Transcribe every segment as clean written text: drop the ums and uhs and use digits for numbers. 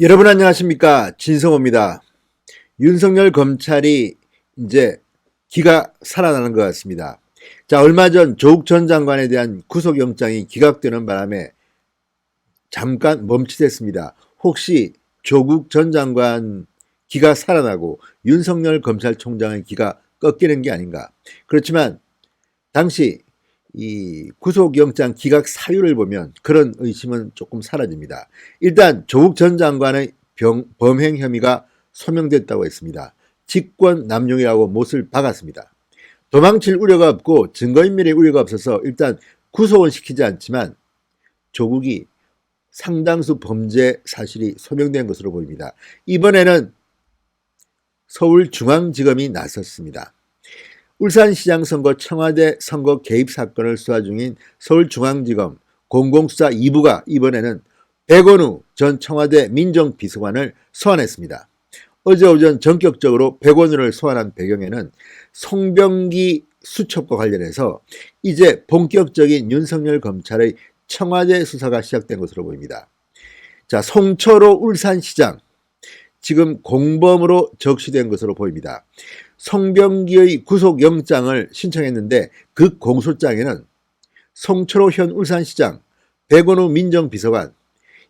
여러분 안녕하십니까, 진성호입니다. 윤석열 검찰이 이제 기가 살아나는 것 같습니다. 자, 얼마 전 조국 전 장관에 대한 구속영장이 기각되는 바람에 잠깐 멈칫했습니다. 혹시 조국 전 장관 기가 살아나고 윤석열 검찰총장의 기가 꺾이는 게 아닌가. 그렇지만 당시 이 구속영장 기각 사유를 보면 그런 의심은 조금 사라집니다. 일단 조국 전 장관의 범행 혐의가 소명됐다고 했습니다. 직권 남용이라고 못을 박았습니다. 도망칠 우려가 없고 증거인멸의 우려가 없어서 일단 구속은 시키지 않지만 조국이 상당수 범죄 사실이 소명된 것으로 보입니다. 이번에는 서울중앙지검이 나섰습니다. 울산시장 선거 청와대 선거 개입 사건을 수사 중인 서울중앙지검 공공수사 2부가 이번에는 백원우 전 청와대 민정비서관을 소환했습니다. 어제 오전 전격적으로 백원우를 소환한 배경에는 송병기 수첩과 관련해서 이제 본격적인 윤석열 검찰의 청와대 수사가 시작된 것으로 보입니다. 자, 송철호 울산시장 지금 공범으로 적시된 것으로 보입니다. 송병기의 구속영장을 신청했는데 그 공소장에는 송철호 현 울산시장, 백원우 민정비서관,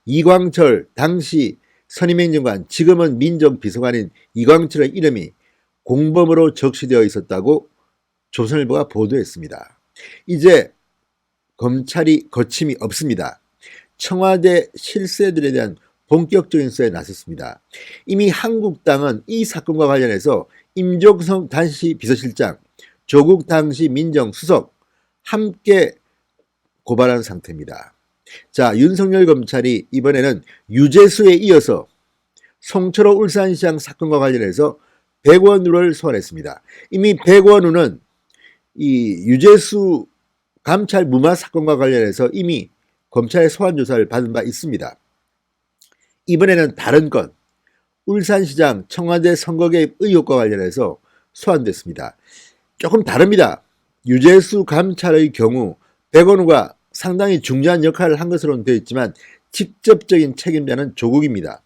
이광철 당시 선임행정관, 지금은 민정비서관인 이광철의 이름이 공범으로 적시되어 있었다고 조선일보가 보도했습니다. 이제 검찰이 거침이 없습니다. 청와대 실세들에 대한 본격적인 수사에 나섰습니다. 이미 한국당은 이 사건과 관련해서 임종석 당시 비서실장, 조국 당시 민정수석 함께 고발한 상태입니다. 자, 윤석열 검찰이 이번에는 유재수에 이어서 송철호 울산시장 사건과 관련해서 백원우를 소환했습니다. 이미 백원우는 이 유재수 감찰 무마 사건과 관련해서 이미 검찰의 소환 조사를 받은 바 있습니다. 이번에는 다른 건 울산시장 청와대 선거 개입 의혹과 관련해서 소환됐습니다. 조금 다릅니다. 유재수 감찰의 경우 백원우가 상당히 중요한 역할을 한 것으로는 되어 있지만 직접적인 책임자는 조국입니다.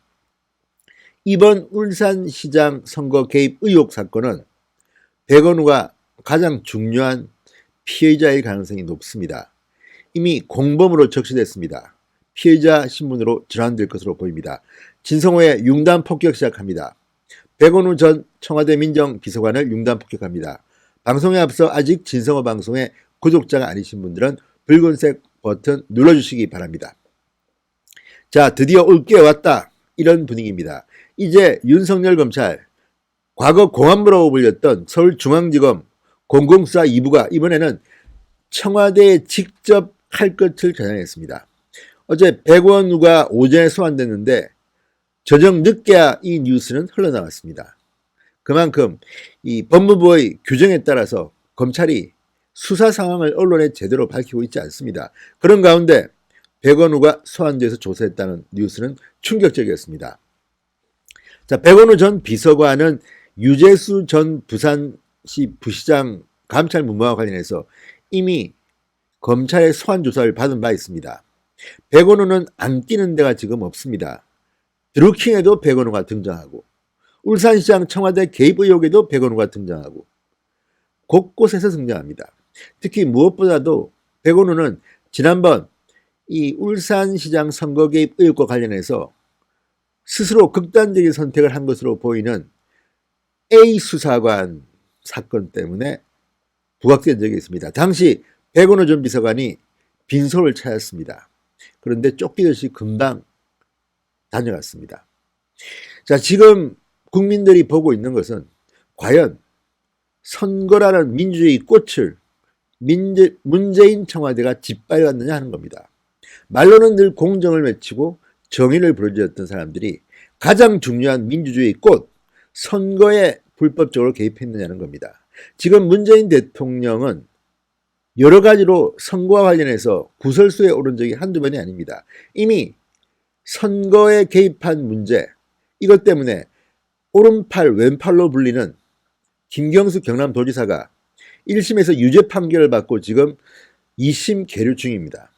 이번 울산시장 선거 개입 의혹 사건은 백원우가 가장 중요한 피해자일 가능성이 높습니다. 이미 공범으로 적시됐습니다. 피해자 신문으로 전환될 것으로 보입니다. 진성호의 융단 폭격 시작합니다. 백원우 전 청와대 민정비서관을 융단 폭격합니다. 방송에 앞서 아직 진성호 방송의 구독자가 아니신 분들은 붉은색 버튼 눌러주시기 바랍니다. 자, 드디어 올게 왔다, 이런 분위기입니다. 이제 윤석열 검찰, 과거 공안부라고 불렸던 서울중앙지검 공공수사 2부가 이번에는 청와대에 직접 할 것을 겨냥했습니다. 어제 백원우가 오전에 소환됐는데 저녁 늦게야 이 뉴스는 흘러나왔습니다. 그만큼 이 법무부의 규정에 따라서 검찰이 수사 상황을 언론에 제대로 밝히고 있지 않습니다. 그런 가운데 백원우가 소환돼서 조사했다는 뉴스는 충격적이었습니다. 자, 백원우 전 비서관은 유재수 전 부산시 부시장 감찰 무마와 관련해서 이미 검찰의 소환 조사를 받은 바 있습니다. 백원우는 안 끼는 데가 지금 없습니다. 드루킹에도 백원우가 등장하고 울산시장 청와대 개입 의혹에도 백원우가 등장하고 곳곳에서 등장합니다. 특히 무엇보다도 백원우는 지난번 이 울산시장 선거 개입 의혹과 관련해서 스스로 극단적인 선택을 한 것으로 보이는 A 수사관 사건 때문에 부각된 적이 있습니다. 당시 백원우 전 비서관이 빈소를 찾았습니다. 그런데 쫓기듯이 금방 다녀갔습니다. 자, 지금 국민들이 보고 있는 것은 과연 선거라는 민주주의 꽃을 문재인 청와대가 짓밟았느냐 하는 겁니다. 말로는 늘 공정을 외치고 정의를 부르짖었던 사람들이 가장 중요한 민주주의 꽃, 선거에 불법적으로 개입했느냐는 겁니다. 지금 문재인 대통령은 여러 가지로 선거와 관련해서 구설수에 오른 적이 한두 번이 아닙니다. 이미 선거에 개입한 문제, 이것 때문에 오른팔 왼팔로 불리는 김경수 경남도지사가 1심에서 유죄 판결을 받고 지금 2심 계류 중입니다.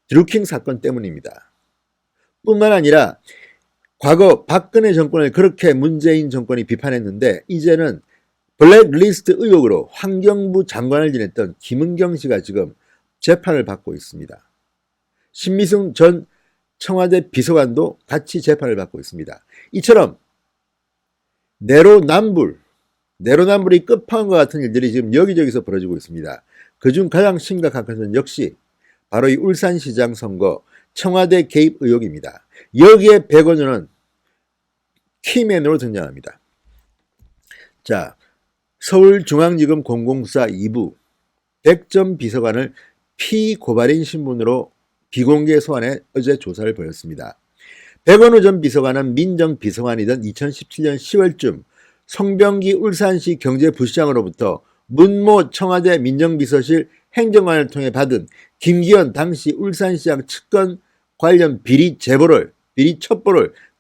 드루킹 사건 때문입니다. 뿐만 아니라 과거 박근혜 정권을 그렇게 문재인 정권이 비판했는데 이제는 블랙리스트 의혹으로 환경부 장관을 지냈던 김은경 씨가 지금 재판을 받고 있습니다. 신미승 전 청와대 비서관도 같이 재판을 받고 있습니다. 이처럼 내로남불이 끝판왕과 같은 일들이 지금 여기저기서 벌어지고 있습니다. 그중 가장 심각한 것은 역시 바로 이 울산시장 선거 청와대 개입 의혹입니다. 여기에 백원우는 키맨으로 등장합니다. 자, 서울중앙지검 공공수사 2부 백전 비서관을 피고발인 신분으로 비공개 소환해 어제 조사를 벌였습니다. 백원우 전 비서관은 민정비서관이던 2017년 10월쯤 송병기 울산시 경제부시장으로부터 문모 청와대 민정비서실 행정관을 통해 받은 김기현 당시 울산시장 측근 관련 비리 첩보를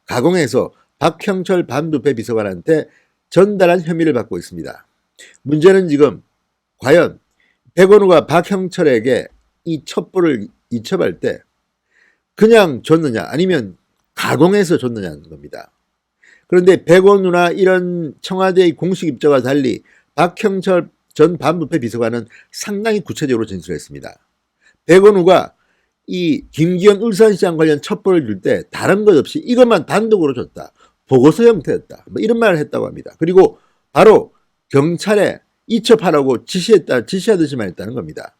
가공해서 박형철 반부패 비서관한테 전달한 혐의를 받고 있습니다. 문제는 지금 과연 백원우가 박형철에게 이 첩보를 이첩할 때 그냥 줬느냐 아니면 가공해서 줬느냐는 겁니다. 그런데 백원우나 이런 청와대의 공식 입장과 달리 박형철 전 반부패 비서관은 상당히 구체적으로 진술했습니다. 백원우가 이 김기현 울산시장 관련 첩보를 줄 때 다른 것 없이 이것만 단독으로 줬다. 보고서 형태였다. 뭐 이런 말을 했다고 합니다. 그리고 바로 경찰에 이첩하라고 지시하듯이만 했다는 겁니다.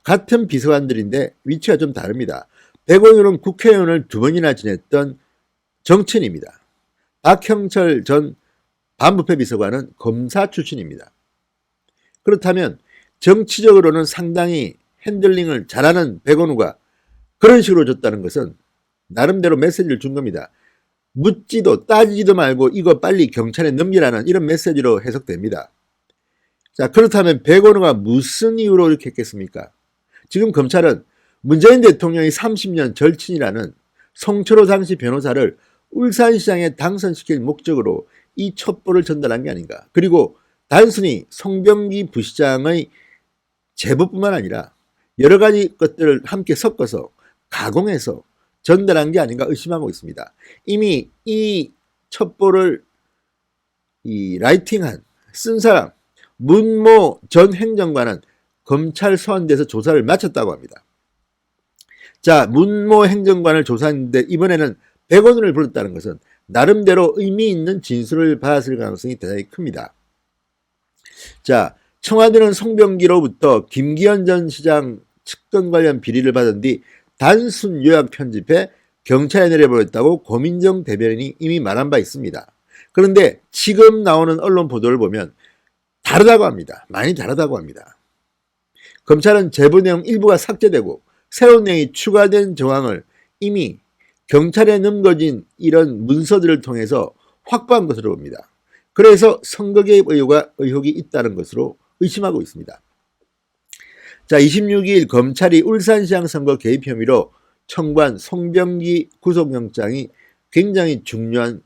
같은 비서관들인데 위치가 좀 다릅니다. 백원우는 국회의원을 2번이나 지냈던 정치인입니다. 박형철 전 반부패 비서관은 검사 출신입니다. 그렇다면 정치적으로는 상당히 핸들링을 잘하는 백원우가 그런 식으로 줬다는 것은 나름대로 메시지를 준 겁니다. 묻지도 따지지도 말고 이거 빨리 경찰에 넘기라는 이런 메시지로 해석됩니다. 자, 그렇다면 백원우가 무슨 이유로 이렇게 했겠습니까? 지금 검찰은 문재인 대통령이 30년 절친이라는 송철호 당시 변호사를 울산시장에 당선시킬 목적으로 이 첩보를 전달한 게 아닌가. 그리고 단순히 송병기 부시장의 제보뿐만 아니라 여러 가지 것들을 함께 섞어서 가공해서 전달한 게 아닌가 의심하고 있습니다. 이미 이 첩보를 라이팅한 쓴 사람 문모 전 행정관은 검찰 소환돼서 조사를 마쳤다고 합니다. 자, 문모 행정관을 조사했는데 이번에는 백원우를 불렀다는 것은 나름대로 의미 있는 진술을 받았을 가능성이 대단히 큽니다. 자, 청와대는 송병기로부터 김기현 전 시장 측근 관련 비리를 받은 뒤 단순 요약 편집해 경찰에 내려버렸다고 고민정 대변인이 이미 말한 바 있습니다. 그런데 지금 나오는 언론 보도를 보면 다르다고 합니다. 많이 다르다고 합니다. 검찰은 제보 내용 일부가 삭제되고 새로운 내용이 추가된 정황을 이미 경찰에 넘겨진 이런 문서들을 통해서 확보한 것으로 봅니다. 그래서 선거 개입 의혹이 있다는 것으로 의심하고 있습니다. 자, 26일 검찰이 울산시장 선거 개입 혐의로 청구한 송병기 구속영장이 굉장히 중요한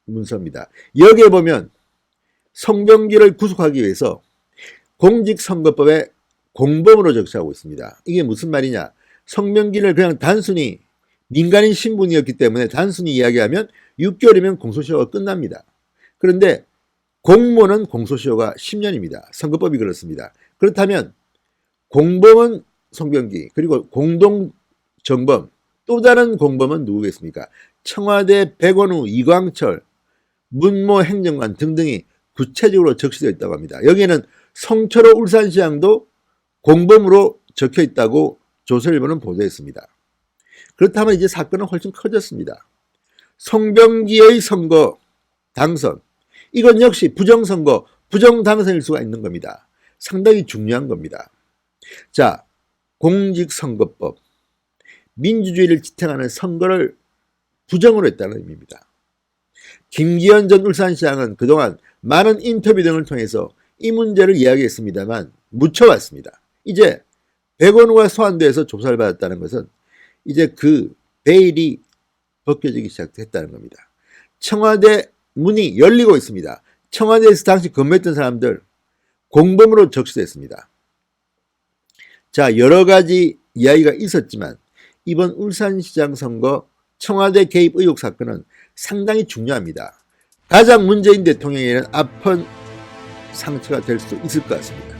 문서입니다. 여기에 보면 송병기를 구속하기 위해서 공직선거법에 공범으로 적시하고 있습니다. 이게 무슨 말이냐? 송병기를 그냥 단순히 민간인 신분이었기 때문에 단순히 이야기하면 6개월이면 공소시효가 끝납니다. 그런데 공모는 공소시효가 10년입니다. 선거법이 그렇습니다. 그렇다면 공범은 송병기, 그리고 공동정범, 또 다른 공범은 누구겠습니까? 청와대 백원우, 이광철, 문모 행정관 등등이 구체적으로 적시되어 있다고 합니다. 여기에는 송철호 울산시장도 공범으로 적혀 있다고 조선일보는 보도했습니다. 그렇다면 이제 사건은 훨씬 커졌습니다. 송병기의 선거 당선, 이건 역시 부정선거, 부정당선일 수가 있는 겁니다. 상당히 중요한 겁니다. 자, 공직선거법, 민주주의를 지탱하는 선거를 부정으로 했다는 의미입니다. 김기현 전 울산시장은 그동안 많은 인터뷰 등을 통해서 이 문제를 이야기했습니다만 묻혀왔습니다. 이제 백원우가 소환돼서 조사를 받았다는 것은 이제 그 베일이 벗겨지기 시작했다는 겁니다. 청와대 문이 열리고 있습니다. 청와대에서 당시 근무했던 사람들 공범으로 적시됐습니다. 자, 여러 가지 이야기가 있었지만 이번 울산시장 선거 청와대 개입 의혹 사건은 상당히 중요합니다. 가장 문재인 대통령에게는 아픈 상처가 될 수 있을 것 같습니다.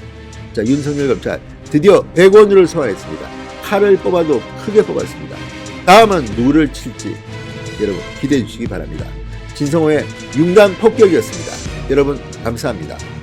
자, 윤석열 검찰 드디어 100원을 소환했습니다. 칼을 뽑아도 크게 뽑았습니다. 다음은 누구를 칠지 여러분 기대해 주시기 바랍니다. 진성호의 융단 폭격이었습니다. 여러분 감사합니다.